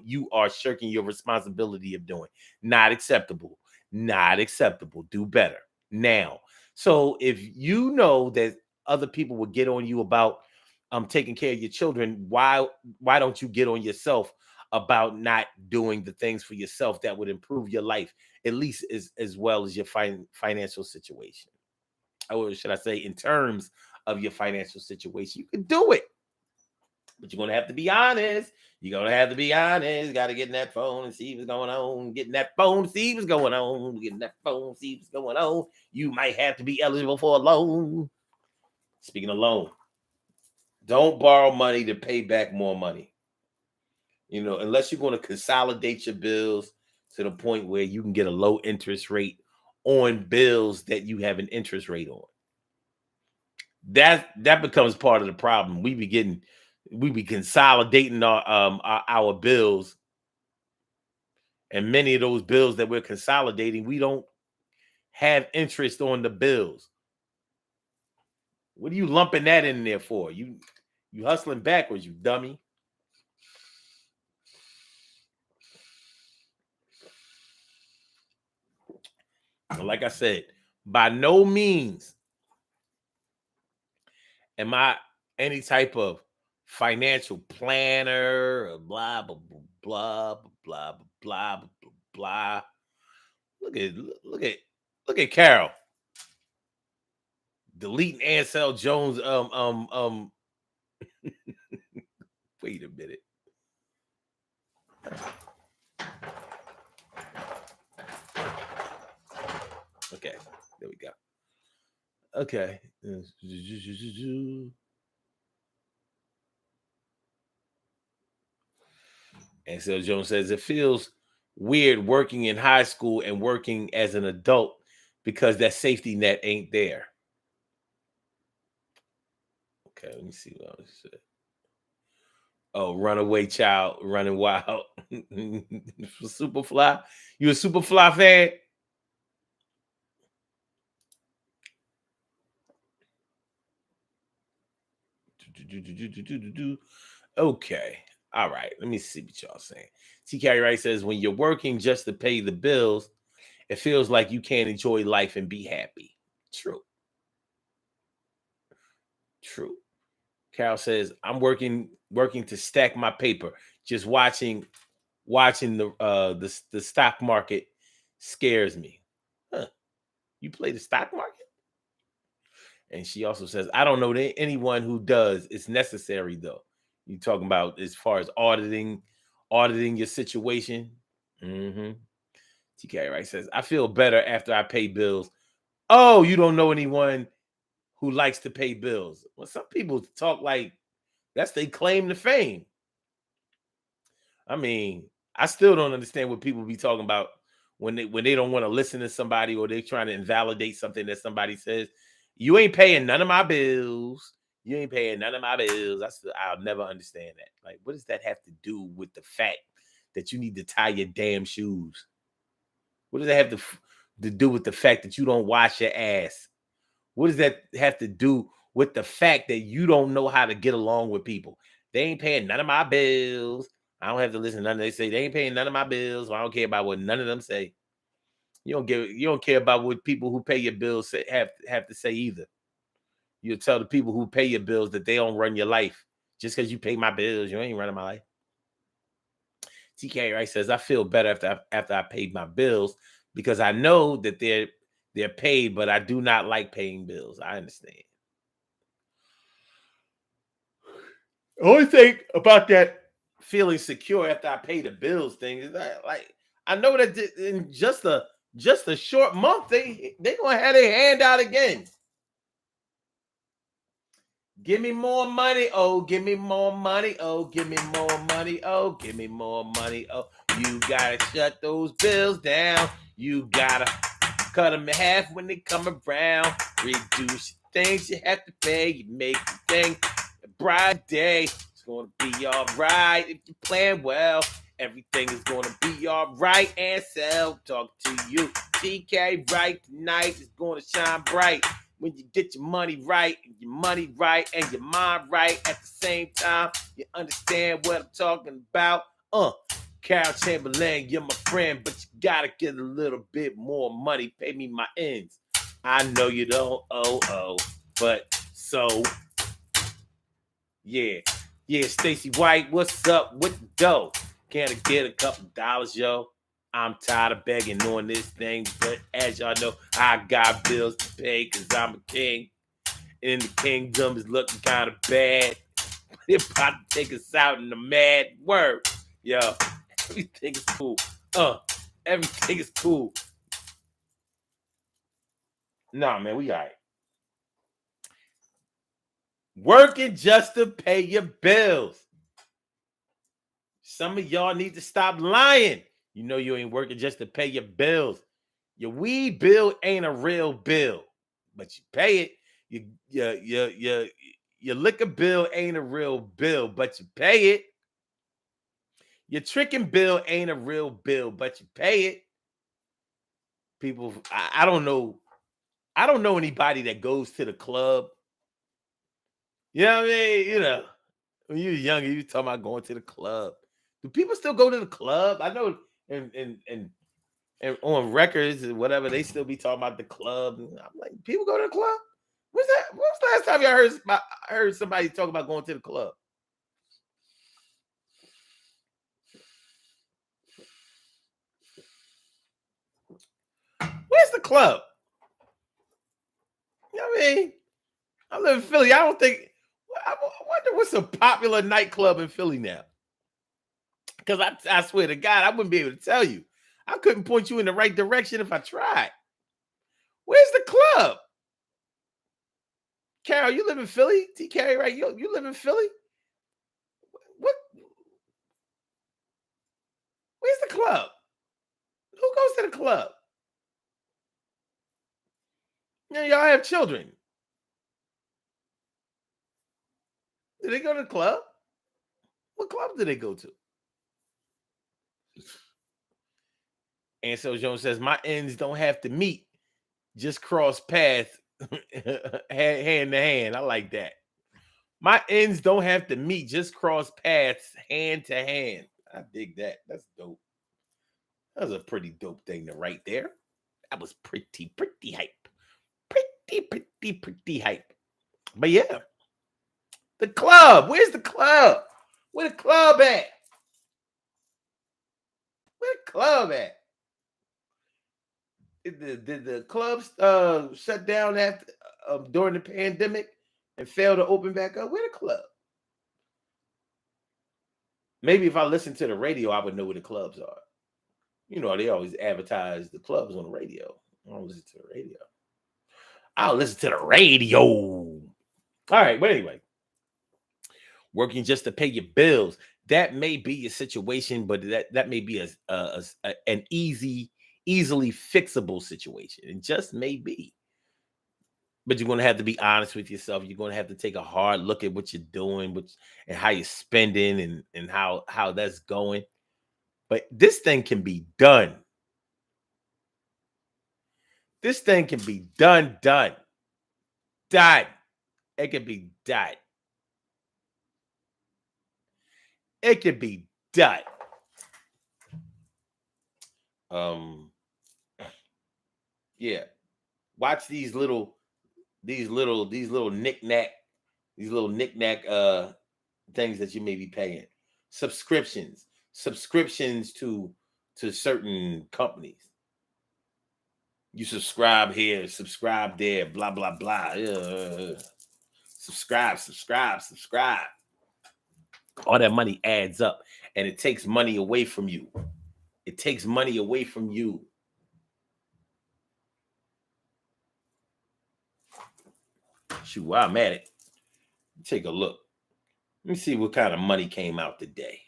you are shirking your responsibility of doing. Not acceptable. Not acceptable. Do better now. So if you know that other people will get on you about taking care of your children, why don't you get on yourself about not doing the things for yourself that would improve your life at least as well as your financial situation? Or should I say, in terms of your financial situation, you can do it, but you're gonna have to be honest. You're gonna have to be honest. Got to get in that phone and see what's going on. Getting that phone, see what's going on. Getting that phone, see what's going on. You might have to be eligible for a loan. Speaking of loan, don't borrow money to pay back more money. Unless you're going to consolidate your bills to the point where you can get a low interest rate on bills that you have an interest rate on. That becomes part of the problem. We be consolidating our bills, and many of those bills that we're consolidating, we don't have interest on the bills. What are you lumping that in there for? You hustling backwards, you dummy. Like I said, by no means am I any type of financial planner or blah blah blah blah blah blah blah blah blah. Look at look at look at Carol deleting Ansel Jones. Wait a minute. Okay, there we go. Okay. Ansel Jones says it feels weird working in high school and working as an adult because that safety net ain't there. Okay, let me see what else it said. Oh, runaway child, running wild. Superfly. You a Superfly fan? Okay. All right. Let me see what y'all saying. T. Carey Wright says, when you're working just to pay the bills, it feels like you can't enjoy life and be happy. True. True. Carol says, I'm working to stack my paper. Just watching the stock market scares me. Huh. You play the stock market? And she also says, I don't know anyone who does. It's necessary though. You talking about as far as auditing your situation? Mm-hmm. TK Wright says, I feel better after I pay bills. Oh, you don't know anyone who likes to pay bills. Well, some people talk like that's they claim to fame. I mean, I still don't understand what people be talking about when they don't want to listen to somebody or they're trying to invalidate something that somebody says. You ain't paying none of my bills. You ain't paying none of my bills. I'll never understand that. Like, what does that have to do with the fact that you need to tie your damn shoes? What does that have to do with the fact that you don't wash your ass? What does that have to do with the fact that you don't know how to get along with people? They ain't paying none of my bills. I don't have to listen to none. They say they ain't paying none of my bills. So I don't care about what none of them say. You don't care about what people who pay your bills have to say either. You'll tell the people who pay your bills that they don't run your life. Just because you pay my bills, you ain't running my life. TK Wright says, I feel better after I paid my bills because I know that they're paid, but I do not like paying bills. I understand. The only thing about that feeling secure after I pay the bills thing is that, like, I know that in just a short month they gonna have their hand out again. Give me more money, oh, give me more money, oh, give me more money, oh, give me more money, oh. You gotta shut those bills down. You gotta cut them in half when they come around. Reduce things you have to pay. You make the thing a bright day. It's gonna be all right if you plan well. Everything is gonna be all right. And so, talk to you, TK. Right tonight is gonna shine bright when you get your money right, and your money right, and your mind right at the same time. You understand what I'm talking about? Carol Chamberlain, you're my friend, but you gotta get a little bit more money. Pay me my ends. I know you don't but so yeah. Yeah, Stacey White, what's up with the dough? Can I get a couple dollars, yo? I'm tired of begging on this thing, but as y'all know, I got bills to pay because I'm a king. And the kingdom is looking kind of bad. They're about to take us out in the mad word. Yo, everything is cool. Everything is cool. Nah, man, we all right. Working just to pay your bills. Some of y'all need to stop lying. You know you ain't working just to pay your bills. Your weed bill ain't a real bill, but you pay it. Your liquor bill ain't a real bill, but you pay it. Your tricking bill ain't a real bill, but you pay it. People, I don't know. I don't know anybody that goes to the club. You know what I mean? You know, when you were younger, you talking about going to the club. Do people still go to the club? I know, and And on records and whatever, they still be talking about the club. And I'm like, people go to the club? What's that? When was the last time y'all heard somebody talk about going to the club? Where's the club? You know what I mean? I live in Philly. I don't think. I wonder what's a popular nightclub in Philly now. Because I swear to God, I wouldn't be able to tell you. I couldn't point you in the right direction if I tried. Where's the club? Carol, you live in Philly? T. Carey, right? You live in Philly? What? Where's the club? Who goes to the club? You know, y'all have children. Do they go to the club? What club do they go to? And so Jones says, my ends don't have to meet, just cross paths hand to hand. I like that. My ends don't have to meet, just cross paths hand to hand. I dig that. That's dope. That was a pretty dope thing to write there. That was pretty hype. Pretty hype. But yeah, the club. Where's the club? Where the club at? Where the club at? Did the clubs shut down after during the pandemic and fail to open back up? Where the club? Maybe if I listened to the radio, I would know where the clubs are. You know, they always advertise the clubs on the radio. I don't listen to the radio. I'll listen to the radio. All right, but anyway, working just to pay your bills. That may be your situation, but that may be an easily fixable situation. It just may be. But you're going to have to be honest with yourself. You're going to have to take a hard look at what you're doing, and how you're spending, and how that's going. But this thing can be done. This thing can be done. It can be done. It can be done. Yeah. Watch these little knick-knack things that you may be paying. Subscriptions to certain companies. You subscribe here, subscribe there, blah blah blah. Subscribe. All that money adds up, and it takes money away from you. Shoot, while I'm at it, take a look. Let me see what kind of money came out today.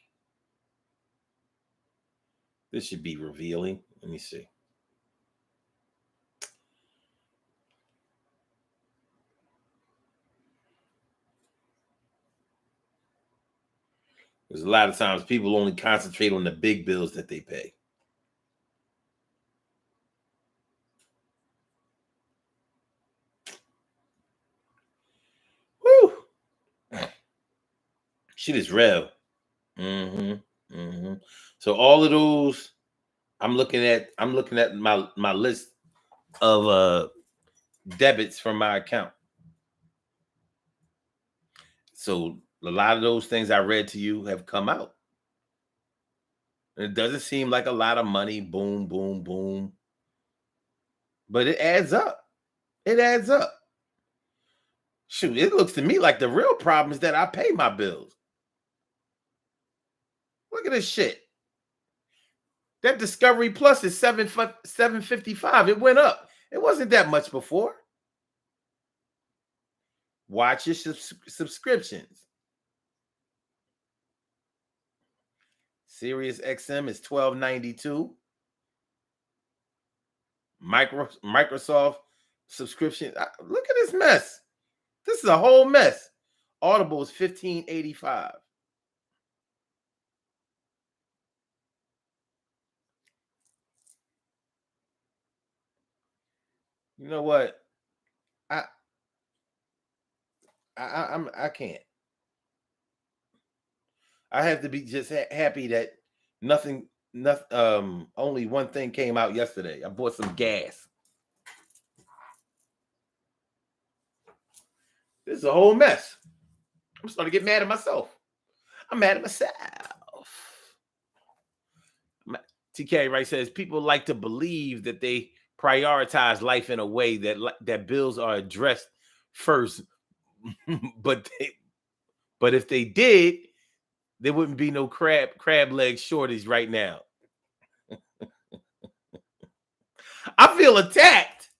This should be revealing. Let me see. Because a lot of times people only concentrate on the big bills that they pay. Woo! Shit is real. So all of those, I'm looking at my list of debits from my account. So a lot of those things I read to you have come out. It doesn't seem like a lot of money. Boom, boom, boom. But it adds up. Shoot, it looks to me like the real problem is that I pay my bills. Look at this shit. That Discovery Plus is $7.55. It went up. It wasn't that much before. Watch your subscriptions. Sirius XM is $12.92. Microsoft subscription. Look at this mess. This is a whole mess. Audible is $15.85. You know what? I can't. I have to be just happy that nothing only one thing came out yesterday. I bought some gas. This is a whole mess. I'm starting to get mad at myself. I'm mad at myself. TK right says people like to believe that they prioritize life in a way that bills are addressed first, but if they did, there wouldn't be no crab leg shortage right now. I feel attacked.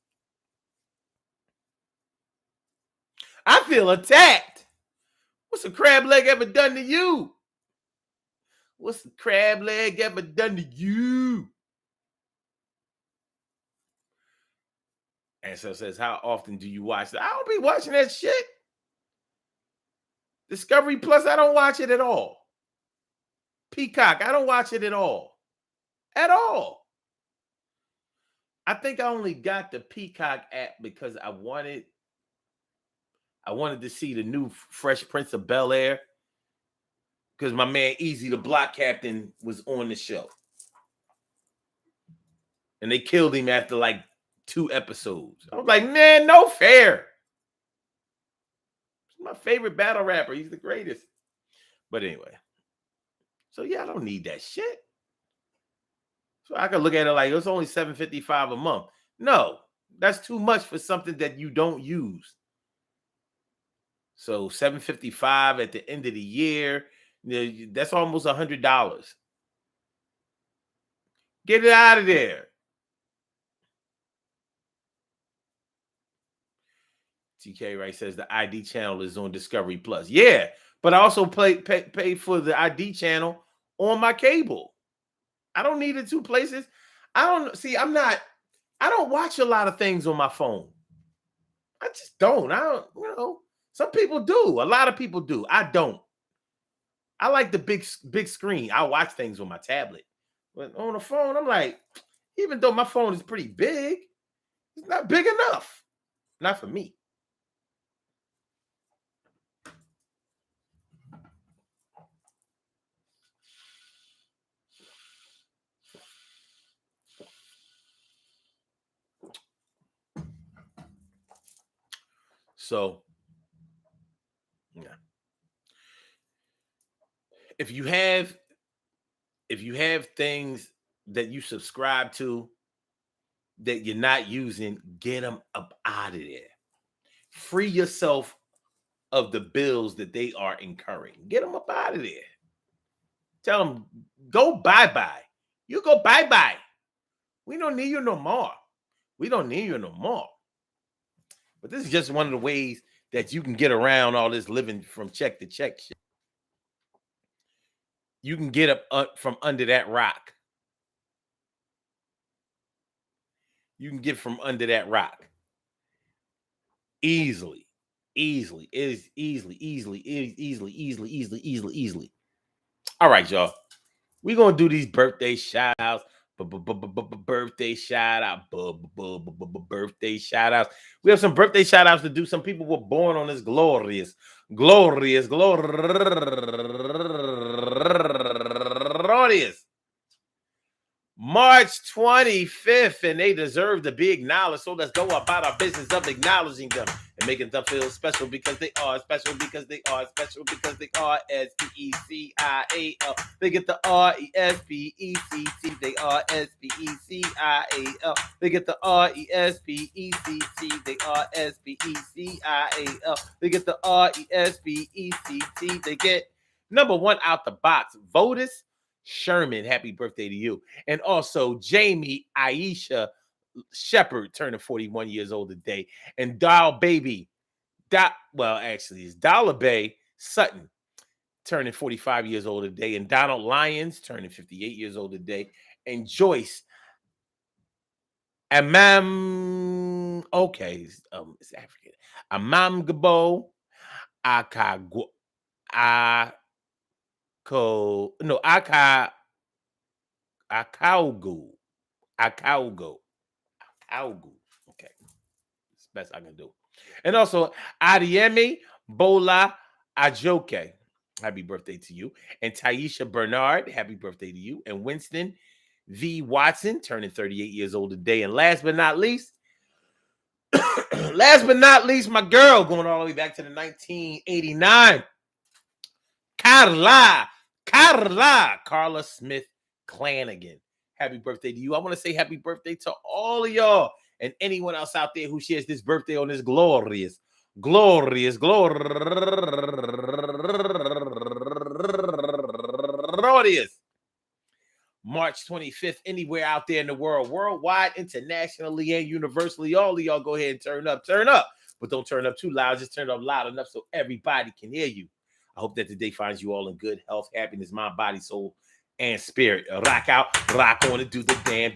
I feel attacked. What's a crab leg ever done to you? What's the crab leg ever done to you? And so says, how often do you watch that? I don't be watching that shit. Discovery Plus, I don't watch it at all. Peacock, I don't watch it at all. At all. I think I only got the Peacock app because I wanted to see the new Fresh Prince of Bel-Air. Because my man Easy the Block Captain was on the show. And they killed him after like 2 episodes. I was like, man, no fair. He's my favorite battle rapper. He's the greatest. But anyway. So yeah, I don't need that shit. So I can look at it like it's only $7.55 a month. No, that's too much for something that you don't use. So $7.55 at the end of the year, that's almost $100. Get it out of there. TK Wright says the ID channel is on Discovery Plus. Yeah, but I also pay for the ID channel on my cable. I don't need it 2 places. I don't watch a lot of things on my phone. I just don't. Some people do. A lot of people do. I don't. I like the big screen. I watch things on my tablet. But on the phone, I'm like, even though my phone is pretty big, it's not big enough. Not for me. So, yeah. If you have things that you subscribe to that you're not using, get them up out of there. Free yourself of the bills that they are incurring. Get them up out of there. Tell them, go bye-bye. You go bye-bye. We don't need you no more. We don't need you no more. But this is just one of the ways that you can get around all this living from check to check shit. You can get up from under that rock. You can get from under that rock. Easily. Easily. Easily. All right, y'all. We're going to do these birthday shout outs. Birthday shout out. Birthday shout outs. We have some birthday shout outs to do. Some people were born on this glorious March 25th, and they deserve to be acknowledged. So let's go about our business of acknowledging them and making them feel special because they are special because they are special because they are SPECIAL. They get the RESPECT. They are SPECIAL. They get the RESPECT. They are SPECIAL. They get the RESPECT. They get number 1 out the box. Votus Sherman, happy birthday to you. And also Jamie Aisha Shepherd turning 41 years old today. And it's Dollar Bay Sutton turning 45 years old today. And Donald Lyons turning 58 years old today. And Joyce Amam, it's African. Amam Gabo Akaugo. Okay. It's the best I can do. And also Adiemi Bola Ajoke. happy birthday to you. And Taisha Bernard, happy birthday to you. And Winston V. Watson, turning 38 years old today. And last but not least, my girl, going all the way back to the 1989, Carla Smith Clanagan. Happy birthday to you. I want to say happy birthday to all of y'all and anyone else out there who shares this birthday on this glorious March 25th, anywhere out there in the world, worldwide, internationally, and universally. All of y'all go ahead and turn up, but don't turn up too loud. Just turn up loud enough so everybody can hear you. I hope that today finds you all in good health, happiness, mind, body, soul, and spirit. Rock out, rock on and do the damn,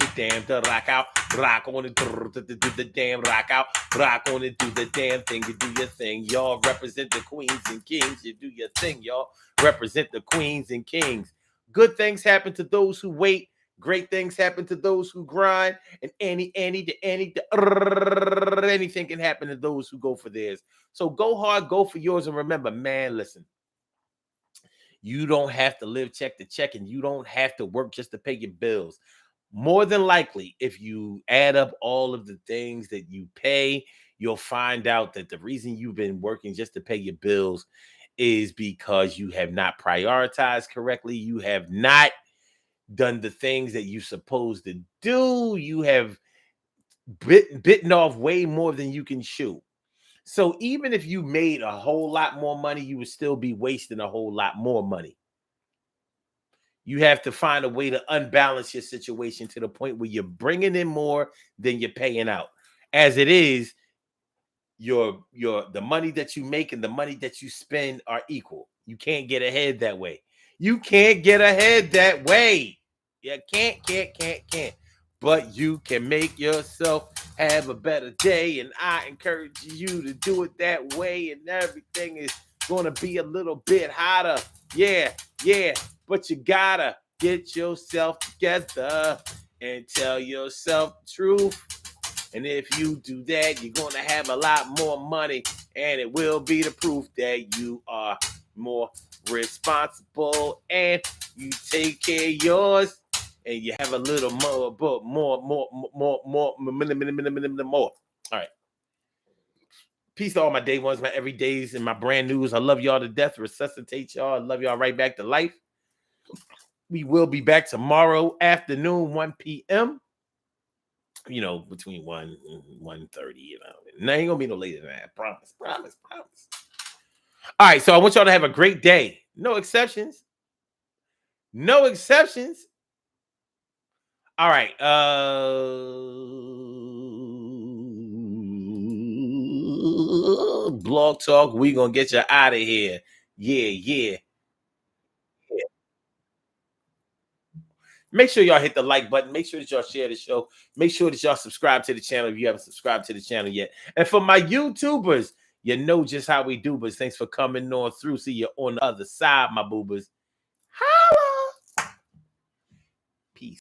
rock out, rock on and do the damn, rock out, rock on and do the damn thing. You do your thing, y'all. Represent the queens and kings. You do your thing, y'all. Represent the queens and kings. Good things happen to those who wait. Great things happen to those who grind. And anything can happen to those who go for theirs. So go hard, go for yours. And remember, man, listen. You don't have to live check to check, and you don't have to work just to pay your bills. More than likely, if you add up all of the things that you pay, you'll find out that the reason you've been working just to pay your bills is because you have not prioritized correctly. You have not done the things that you're supposed to do. You have bitten off way more than you can chew. So even if you made a whole lot more money, you would still be wasting a whole lot more money. You have to find a way to unbalance your situation to the point where you're bringing in more than you're paying out. As it is, the money that you make and the money that you spend are equal. You can't get ahead that way. You can't get ahead that way. You can't. But you can make yourself have a better day, and I encourage you to do it that way, and everything is going to be a little bit hotter. Yeah. But you gotta get yourself together and tell yourself the truth. And if you do that, you're going to have a lot more money, and it will be the proof that you are more responsible and you take care of yours, and you have a little more. All right. Peace to all my day ones, my everydays, and my brand news. I love y'all to death. Resuscitate y'all. I love y'all right back to life. We will be back tomorrow afternoon, 1 p.m. Between 1 and 1:30. And ain't gonna be no later than that. Promise. All right, so I want y'all to have a great day. No exceptions. All right. Blog Talk, we gonna get you out of here. Yeah. Make sure y'all hit the like button. Make sure that y'all share the show. Make sure that y'all subscribe to the channel if you haven't subscribed to the channel yet. And for my YouTubers, you know just how we do, but thanks for coming on through. See you on the other side, my boobers.